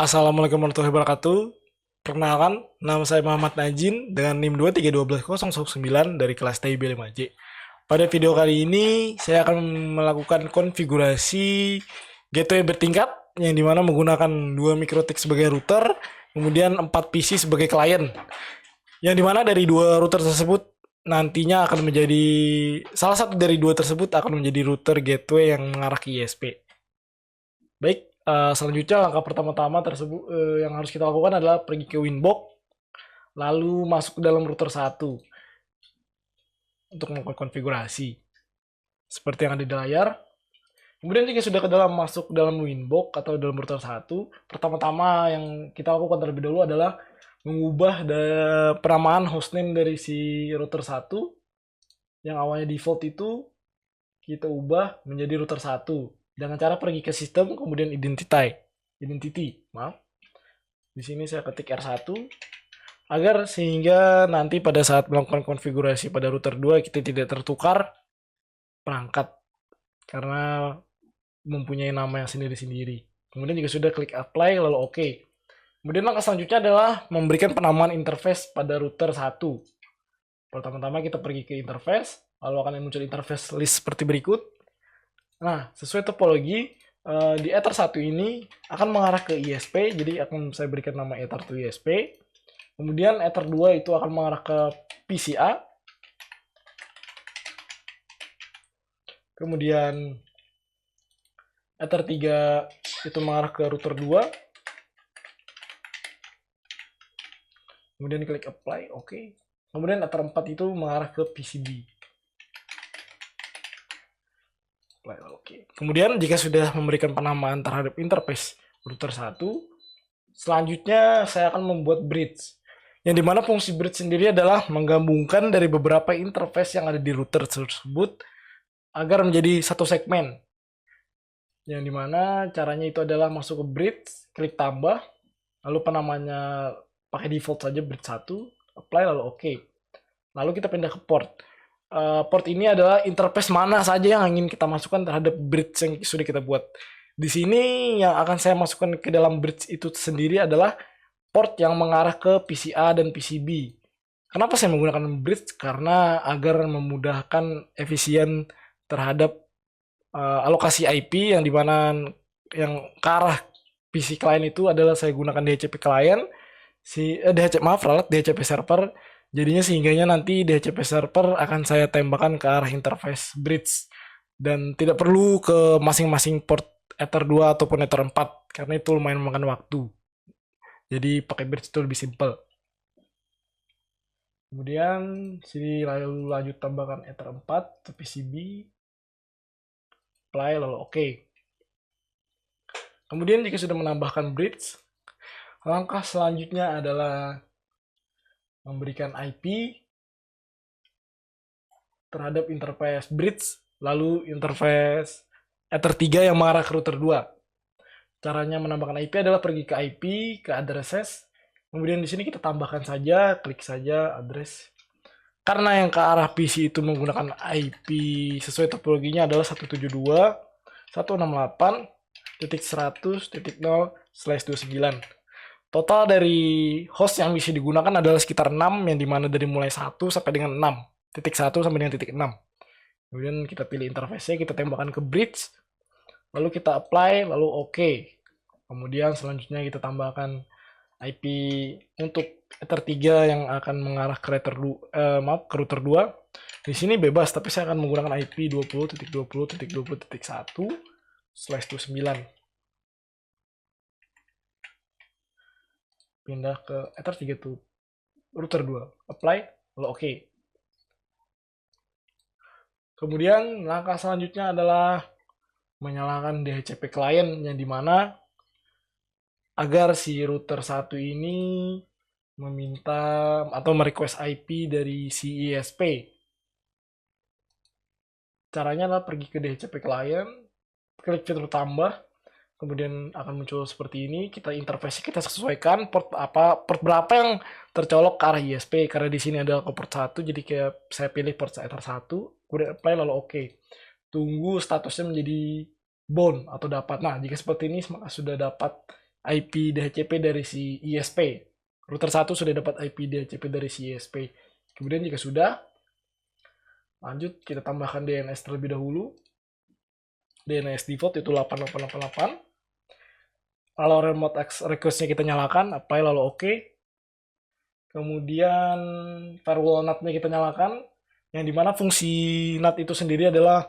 Assalamualaikum warahmatullahi wabarakatuh. Perkenalkan, nama saya Muhammad Najin dengan NIM 2312019 dari kelas TIB 5J. Pada video kali ini, saya akan melakukan konfigurasi gateway bertingkat yang dimana menggunakan 2 MikroTik sebagai router, kemudian 4 PC sebagai klien. Yang dimana dari 2 router tersebut nantinya akan menjadi salah satu dari 2 tersebut akan menjadi router gateway yang mengarah ke ISP. Baik, selanjutnya langkah pertama-tama tersebut yang harus kita lakukan adalah pergi ke Winbox, lalu masuk ke dalam router 1 untuk melakukan konfigurasi. Seperti yang ada di layar. Kemudian jika sudah masuk ke dalam Winbox atau dalam router 1, pertama-tama yang kita lakukan terlebih dahulu adalah mengubah penamaan hostname dari si router 1 yang awalnya default itu kita ubah menjadi router 1 dengan cara pergi ke sistem kemudian identity. Maaf. Di sini saya ketik R1 agar sehingga nanti pada saat melakukan konfigurasi pada router 2 kita tidak tertukar perangkat karena mempunyai nama yang sendiri-sendiri. Kemudian jika sudah klik apply lalu OK. Kemudian langkah selanjutnya adalah memberikan penamaan interface pada router 1. Pertama-tama kita pergi ke interface, lalu akan muncul interface list seperti berikut. Nah, sesuai topologi, di Ether 1 ini akan mengarah ke ISP, jadi akan saya berikan nama Ether to ISP. Kemudian Ether 2 itu akan mengarah ke PCA. Kemudian Ether 3 itu mengarah ke router 2. Kemudian klik apply, oke. Kemudian Ether 4 itu mengarah ke PCB. Oke. Kemudian jika sudah memberikan penamaan terhadap interface router 1, selanjutnya saya akan membuat bridge. Yang dimana fungsi bridge sendiri adalah menggabungkan dari beberapa interface yang ada di router tersebut agar menjadi satu segmen. Yang dimana caranya itu adalah masuk ke bridge, klik tambah, lalu penamanya pakai default saja bridge 1, apply lalu oke. Lalu kita pindah ke port. Port ini adalah interface mana saja yang ingin kita masukkan terhadap bridge yang sudah kita buat. Di sini yang akan saya masukkan ke dalam bridge itu sendiri adalah port yang mengarah ke PCA dan PCB. Kenapa saya menggunakan bridge? Karena agar memudahkan efisien terhadap alokasi IP yang dimana yang ke arah PC client itu adalah saya gunakan DHCP client, DHCP server. Jadinya sehingganya nanti DHCP server akan saya tembakkan ke arah interface bridge dan tidak perlu ke masing-masing port Ether 2 ataupun Ether 4 karena itu lumayan memakan waktu. Jadi pakai bridge itu lebih simple. Kemudian sini lalu lanjut tambahkan Ether 4 ke PCB, apply lalu oke. Kemudian jika sudah menambahkan bridge, langkah selanjutnya adalah memberikan IP terhadap interface bridge, lalu interface Ether 3 yang mengarah ke router 2. Caranya menambahkan IP adalah pergi ke IP, ke addresses, kemudian di sini kita tambahkan saja, klik saja address. Karena yang ke arah PC itu menggunakan IP sesuai topologinya adalah 172.168.100.0/29. Total dari host yang bisa digunakan adalah sekitar 6, yang dimana dari mulai 1 sampai dengan 6. Titik 1 sampai dengan titik 6. Kemudian kita pilih interface-nya, kita tembakkan ke bridge, lalu kita apply, lalu oke. Kemudian selanjutnya kita tambahkan IP untuk Ether 3 yang akan mengarah ke router 2. Di sini bebas, tapi saya akan menggunakan IP 20.20.20.1/29. Pindah ke Ether 3 tuh router 2, apply, lalu oke. Kemudian langkah selanjutnya adalah menyalakan DHCP client yang dimana agar si router 1 ini meminta atau merequest IP dari si ISP. Caranya adalah pergi ke DHCP client, klik fitur tambah, kemudian akan muncul seperti ini. Kita interface kita sesuaikan port berapa yang tercolok ke arah ISP. Karena di sini ada port 1, jadi kayak saya pilih port Ether 1, kemudian apply lalu oke. Tunggu statusnya menjadi bound atau dapat. Nah, jika seperti ini maka sudah dapat IP DHCP dari si ISP. Router 1 sudah dapat IP DHCP dari si ISP. Kemudian jika sudah, lanjut kita tambahkan DNS terlebih dahulu. DNS default itu 8888. Lalu remote access request-nya kita nyalakan, apply lalu oke. Kemudian firewall NAT-nya kita nyalakan, yang dimana fungsi NAT itu sendiri adalah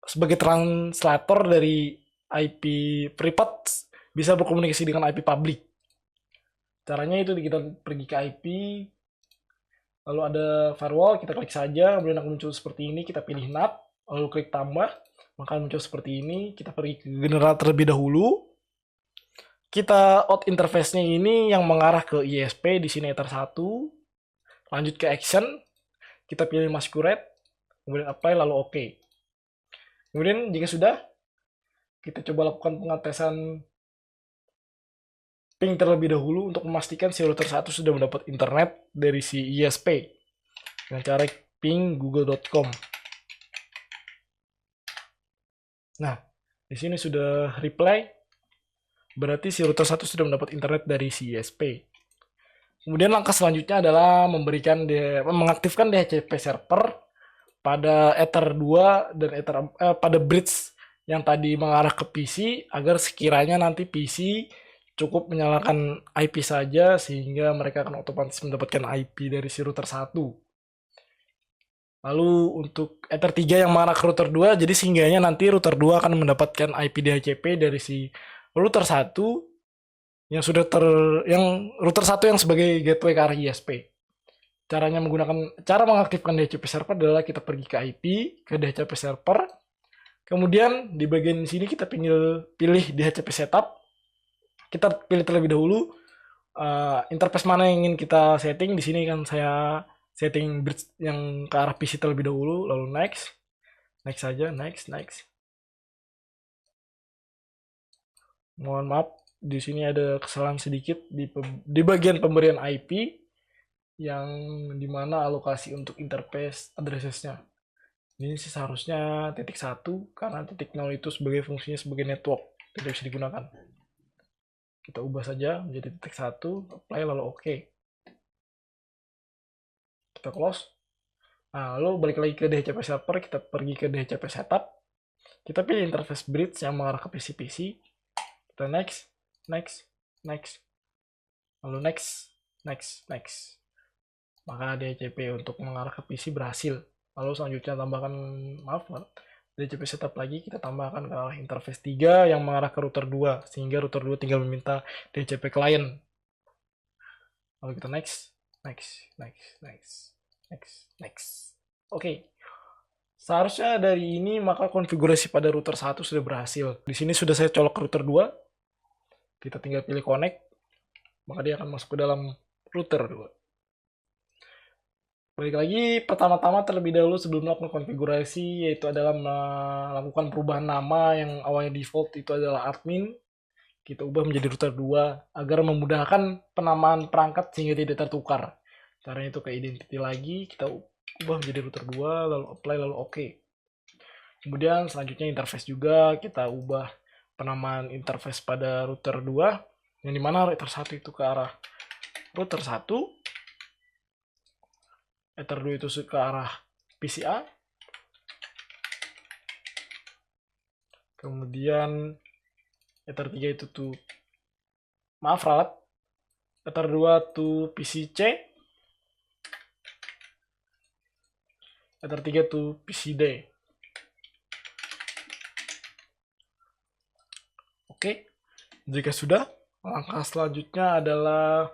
sebagai translator dari IP private bisa berkomunikasi dengan IP public. Caranya itu kita pergi ke IP, lalu ada firewall, kita klik saja, kemudian akan muncul seperti ini, kita pilih NAT, lalu klik tambah, maka muncul seperti ini. Kita pergi ke general terlebih dahulu. Kita out interface-nya ini yang mengarah ke ISP, di sini Ether 1. Lanjut ke action, kita pilih masquerade, kemudian apply lalu oke. Kemudian jika sudah, kita coba lakukan pengetesan ping terlebih dahulu untuk memastikan si router 1 sudah mendapat internet dari si ISP dengan cara ping google.com. Nah, di sini sudah reply. Berarti si router 1 sudah mendapat internet dari si ISP. Kemudian langkah selanjutnya adalah mengaktifkan DHCP server pada Ether 2 dan pada bridge yang tadi mengarah ke PC agar sekiranya nanti PC cukup menyalakan IP saja sehingga mereka akan otomatis mendapatkan IP dari si router 1. Lalu untuk Ether 3 yang mengarah ke router 2, jadi sehingganya nanti router 2 akan mendapatkan IP DHCP dari si router 1 yang router 1 yang sebagai gateway ke arah ISP. Cara mengaktifkan DHCP server adalah kita pergi ke IP, ke DHCP server. Kemudian di bagian sini kita pilih DHCP setup. Kita pilih terlebih dahulu interface mana yang ingin kita setting. Di sini kan saya setting bridge yang ke arah PC terlebih dahulu, lalu next saja, next. Mohon maaf, di sini ada kesalahan sedikit di bagian pemberian IP yang dimana alokasi untuk interface addressesnya. Ini sih seharusnya .1 karena .0 itu sebagai fungsinya sebagai network, tidak bisa digunakan. Kita ubah saja menjadi .1, apply lalu oke. Kita close. Nah, lalu balik lagi ke DHCP server, kita pergi ke DHCP setup. Kita pilih interface bridge yang mengarah ke PC. Kita next. Lalu next. Maka DHCP untuk mengarah ke PC berhasil. Lalu selanjutnya tambahkan, DHCP setup lagi, kita tambahkan ke arah interface 3 yang mengarah ke router 2, sehingga router 2 tinggal meminta DHCP client. Lalu kita next. Oke. Seharusnya dari ini maka konfigurasi pada router 1 sudah berhasil. Di sini sudah saya colok ke router 2. Kita tinggal pilih connect, maka dia akan masuk ke dalam router 2. Balik lagi, pertama-tama terlebih dahulu sebelum melakukan konfigurasi, yaitu adalah melakukan perubahan nama yang awalnya default itu adalah admin. Kita ubah menjadi router 2 agar memudahkan penamaan perangkat sehingga tidak tertukar. Caranya itu ke identity lagi, kita ubah menjadi router 2, lalu apply, lalu oke. Kemudian selanjutnya interface juga, kita ubah penamaan interface pada router 2, yang dimana router 1 itu ke arah router 1, Ether 2 itu ke arah PCA, kemudian Ether 3 itu Ether 2 to PCC, Ether 3 to PCD. Oke, jika sudah, langkah selanjutnya adalah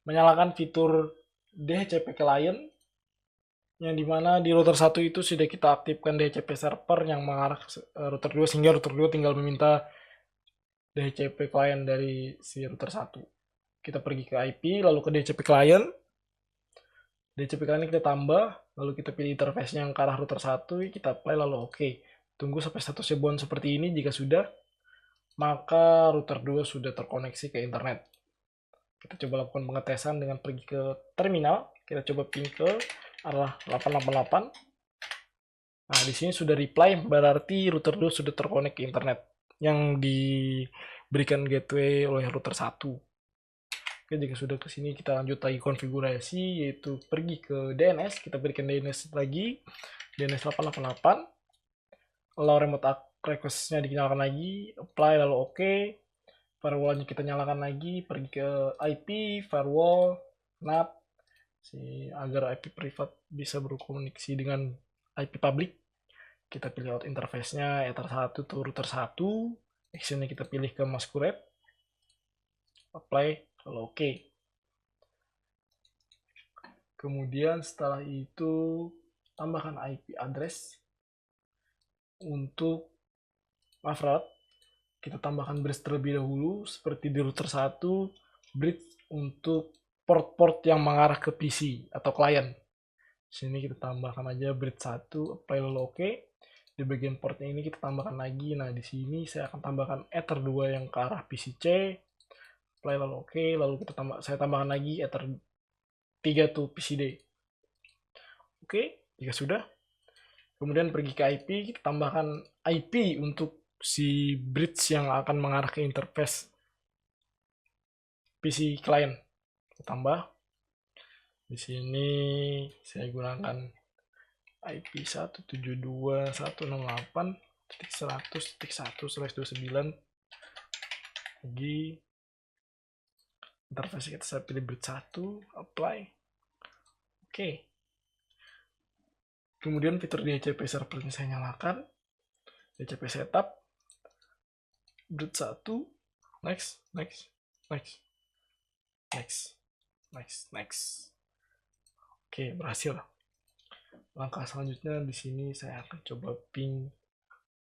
menyalakan fitur DHCP client, yang dimana di router 1 itu sudah kita aktifkan DHCP server yang mengarah ke router 2, sehingga router 2 tinggal meminta DHCP client dari si router 1. Kita pergi ke IP, lalu ke DHCP client. DHCP client kita tambah, lalu kita pilih interface yang ke arah router 1, kita apply lalu oke. Tunggu sampai statusnya bound seperti ini. Jika sudah, maka router 2 sudah terkoneksi ke internet. Kita coba lakukan pengetesan dengan pergi ke terminal. Kita coba ping ke arah 888. Nah, di sini sudah reply, berarti router 2 sudah terkonek ke internet. yang diberikan gateway oleh router 1. Oke, jika sudah ke sini kita lanjut lagi konfigurasi, yaitu pergi ke DNS, kita berikan DNS lagi, DNS 888, allow remote request-nya dinyalakan lagi, apply lalu oke, firewall-nya kita nyalakan lagi, pergi ke IP, firewall, NAT, agar IP privat bisa berkomunikasi dengan IP public. Kita pilih out interface-nya, ether 1 to router 1, action-nya kita pilih ke Masquerade, apply, lalu oke. Kemudian setelah itu tambahkan IP address untuk route. Kita tambahkan bridge terlebih dahulu seperti di router 1, bridge untuk port-port yang mengarah ke PC atau klien. Sini kita tambahkan aja bridge 1, apply lalu oke. Di bagian portnya ini kita tambahkan lagi. Nah, di sini saya akan tambahkan ether 2 yang ke arah PC-C, apply lalu oke, lalu saya tambahkan lagi ether 3 to PC-D. Oke, jika sudah, kemudian pergi ke IP, kita tambahkan IP untuk si bridge yang akan mengarah ke interface PC client. Kita tambah. Di sini saya gunakan IP 172.168.100.1/29. Lagi interface kita saya pilih bridge 1, apply. Oke. Kemudian fitur DHCP servernya saya nyalakan. DHCP setup. Bridge 1, next. Oke, berhasil. Langkah selanjutnya di sini saya akan coba ping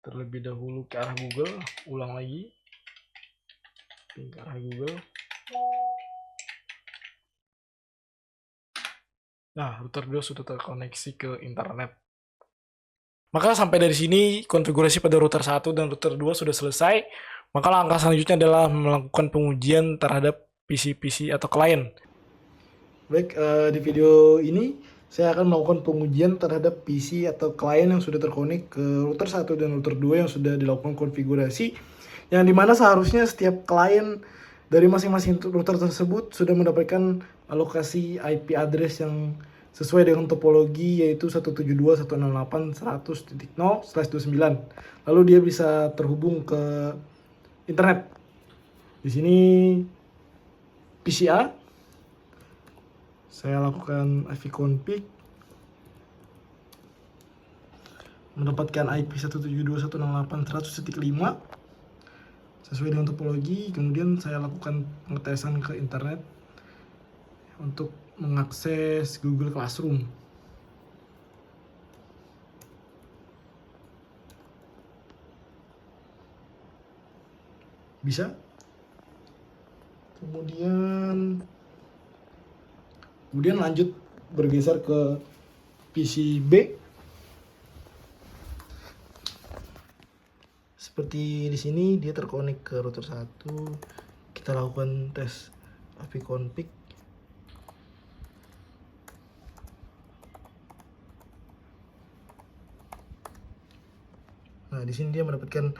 terlebih dahulu ke arah Google. Ulang lagi. Ping ke arah Google. Nah, router 2 sudah terkoneksi ke internet. Maka sampai dari sini konfigurasi pada router 1 dan router 2 sudah selesai. Maka langkah selanjutnya adalah melakukan pengujian terhadap PC-PC atau klien. Baik, di video ini saya akan melakukan pengujian terhadap PC atau klien yang sudah terkonek ke router 1 dan router 2 yang sudah dilakukan konfigurasi, yang dimana seharusnya setiap klien dari masing-masing router tersebut sudah mendapatkan alokasi IP address yang sesuai dengan topologi, yaitu 172.168.100.0/29. Lalu dia bisa terhubung ke internet. Di sini PCA saya lakukan IV config, mendapatkan IP 172.168.100.5 sesuai dengan topologi. Kemudian saya lakukan pengetesan ke internet untuk mengakses Google Classroom. Bisa. Kemudian lanjut bergeser ke PC B. Seperti di sini dia terkonek ke router 1. Kita lakukan tes IP config. Nah, di sini dia mendapatkan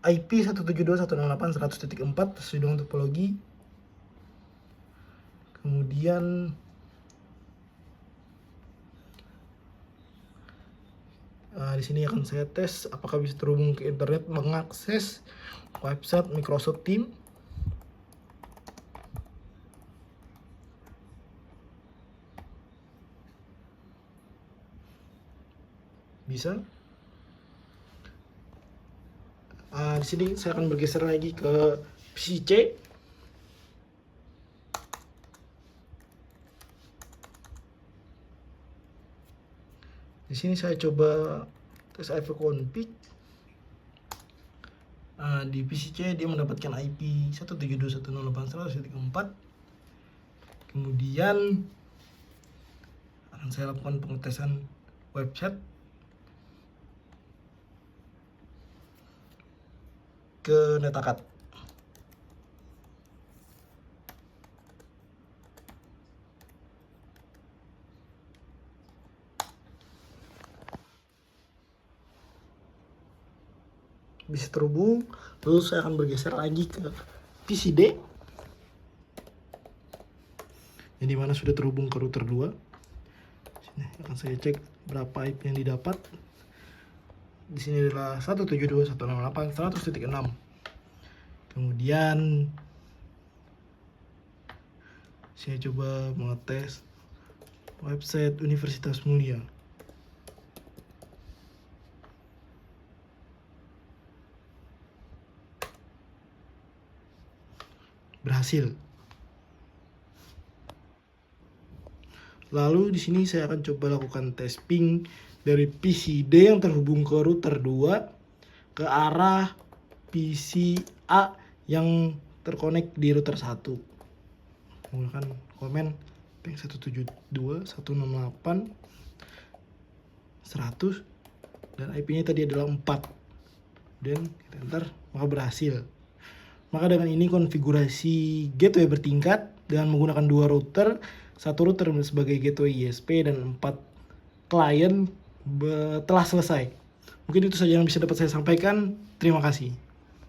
IP 172.168.100.4 sesuai dengan topologi. Kemudian di sini akan saya tes apakah bisa terhubung ke internet, mengakses website Microsoft Teams. Bisa. Di sini saya akan bergeser lagi ke PC-C. Di sini saya coba tes IP config. Di PC-C dia mendapatkan IP 172.168.100.4. Kemudian akan saya lakukan pengetesan website ke Netacad. Bisa terhubung. Lalu saya akan bergeser lagi ke PCD, yang dimana sudah terhubung ke router 2. Sini akan saya cek berapa IP yang didapat. Di sini adalah 172.168.100.6. Kemudian saya coba mengetes website Universitas Mulia. Berhasil. Lalu di sini saya akan coba lakukan tes ping dari PCD yang terhubung ke router 2 ke arah PC A yang terkonek di router 1. Menggunakan komen ping 172.168.100 dan IP-nya tadi adalah 4. Dan kita enter, maka berhasil. Maka dengan ini konfigurasi gateway bertingkat dengan menggunakan 2 router, 1 router sebagai gateway ISP dan 4 klien telah selesai. Mungkin itu saja yang bisa dapat saya sampaikan. Terima kasih.